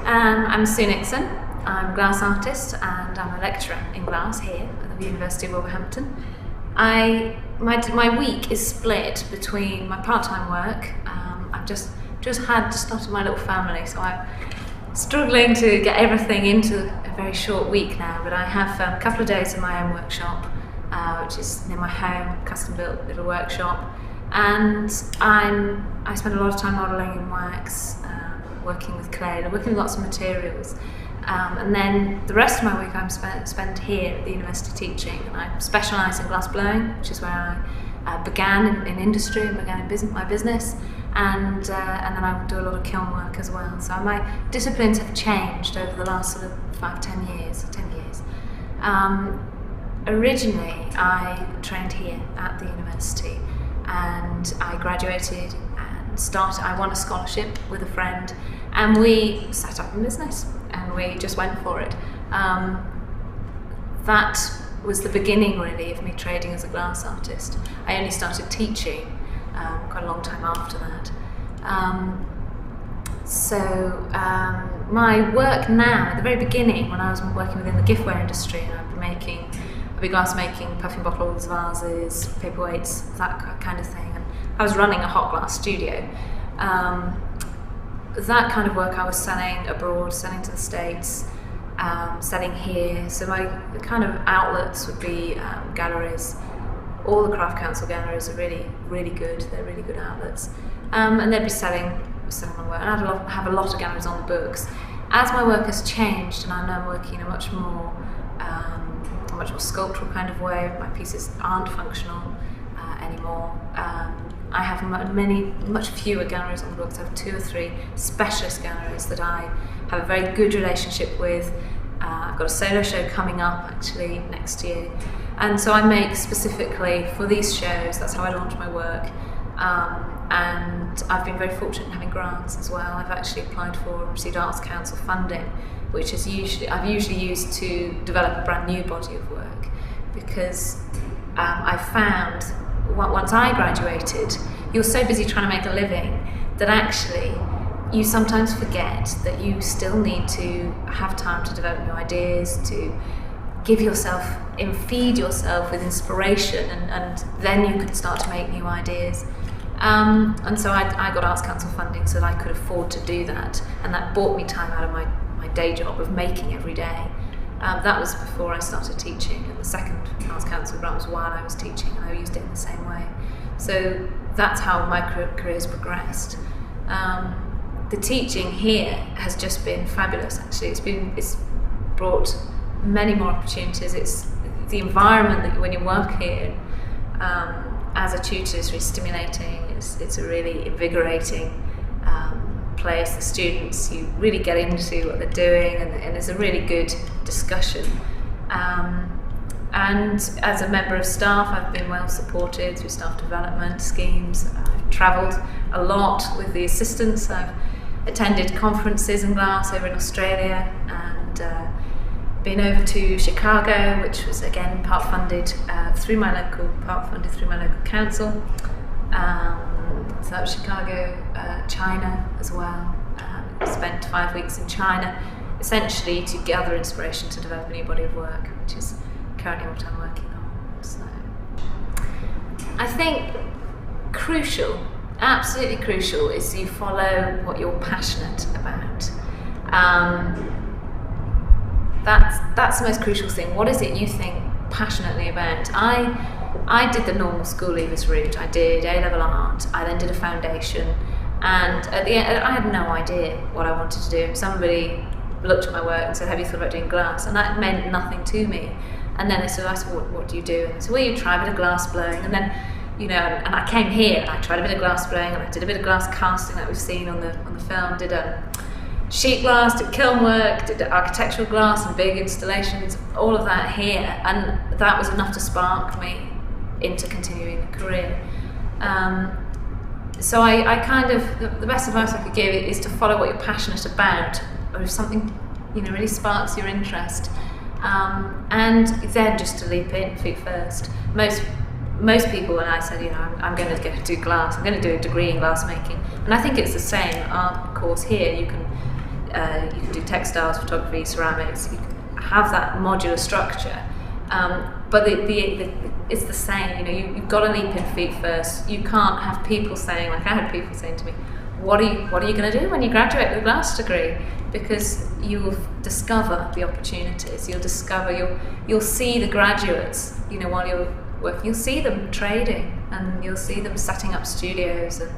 I'm Sue Nixon. I'm a glass artist and I'm a lecturer in glass here at the University of Wolverhampton. My week is split between my part-time work. I've just started my little family, so I'm struggling to get everything into a very short week now. But I have a couple of days in my own workshop, which is near my home, custom-built little workshop, and I spend a lot of time modelling in wax, working with clay, working with lots of materials. And then the rest of my week I'm spent here at the university teaching, and I specialise in glass blowing, which is where I began in industry and began in my business, and then I do a lot of kiln work as well. So my disciplines have changed over the last sort of 10 years. Originally I trained here at the university, and I graduated and I won a scholarship with a friend, and we set up a business and we just went for it. That was the beginning really of me trading as a glass artist. I only started teaching quite a long time after that. My work now, at the very beginning when I was working within the giftware industry, I'd be glass making perfume bottles, vases, paperweights, that kind of thing. And I was running a hot glass studio. That kind of work I was selling abroad, selling to the States, selling here. So my kind of outlets would be galleries. All the Craft Council galleries are really, really good. They're really good outlets. And they'd be selling my work. And I'd have a lot of galleries on the books. As my work has changed, and I'm now working in a much more sculptural kind of way, my pieces aren't functional anymore. I have much fewer galleries on the books. I have 2 or 3 specialist galleries that I have a very good relationship with. I've got a solo show coming up actually next year, and so I make specifically for these shows. That's how I launch my work, and I've been very fortunate in having grants as well. I've actually applied for and received Arts Council funding, which I've usually used to develop a brand new body of work, because I found once I graduated, you're so busy trying to make a living that actually you sometimes forget that you still need to have time to develop new ideas, to feed yourself with inspiration, and then you can start to make new ideas. And so I got Arts Council funding so that I could afford to do that, and that bought me time out of my day job of making every day. That was before I started teaching, and the second Arts Council grant was while I was teaching, and I used it in the same way. So that's how my career has progressed. The teaching here has just been fabulous. Actually, it's brought many more opportunities. It's the environment that when you work here as a tutor is really stimulating. It's a really invigorating place. The students, you really get into what they're doing, and there's a really good discussion. And as a member of staff, I've been well supported through staff development schemes. I've travelled a lot with the assistants. I've attended conferences in glass over in Australia, and been over to Chicago, which was again part funded through my local council. So that was Chicago, China as well. Spent 5 weeks in China, essentially to gather inspiration to develop a new body of work, which is currently what I'm working on. So I think absolutely crucial, is you follow what you're passionate about. That's the most crucial thing. What is it you think passionately about? I did the normal school leavers route. I did A-level art. I then did a foundation, and at the end, I had no idea what I wanted to do. Somebody looked at my work and said, "Have you thought about doing glass?" And that meant nothing to me. And then I said, "What do you do?" And I said, "Well, you try a bit of glass blowing." And then, and I came here and I tried a bit of glass blowing, and I did a bit of glass casting that we've seen on the film. Did sheet glass, did kiln work, did architectural glass and big installations, all of that here, and that was enough to spark me into continuing a career. So I kind of, the best advice I could give is to follow what you're passionate about, or if something really sparks your interest, and then just to leap in feet first. Most people, when I said, I'm going to go do glass, I'm going to do a degree in glass making, and I think it's the same. Our course here, you can you can do textiles, photography, ceramics. You can have that modular structure, but it's the same. You know, you've got to leap in feet first. You can't have people saying, like I had people saying to me, "What are you going to do when you graduate with a glass degree?" Because you'll discover the opportunities. You'll see the graduates. You know, while you're working, you'll see them trading, and you'll see them setting up studios, and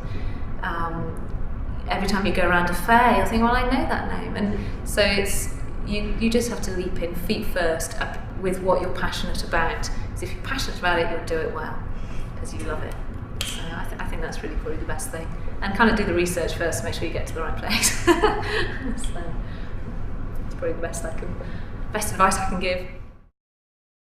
every time you go around a fair, you'll think, well, I know that name. And so it's you just have to leap in feet first up with what you're passionate about. Because if you're passionate about it, you'll do it well because you love it. So I think that's really probably the best thing. And kind of do the research first to make sure you get to the right place. So it's probably the best advice I can give.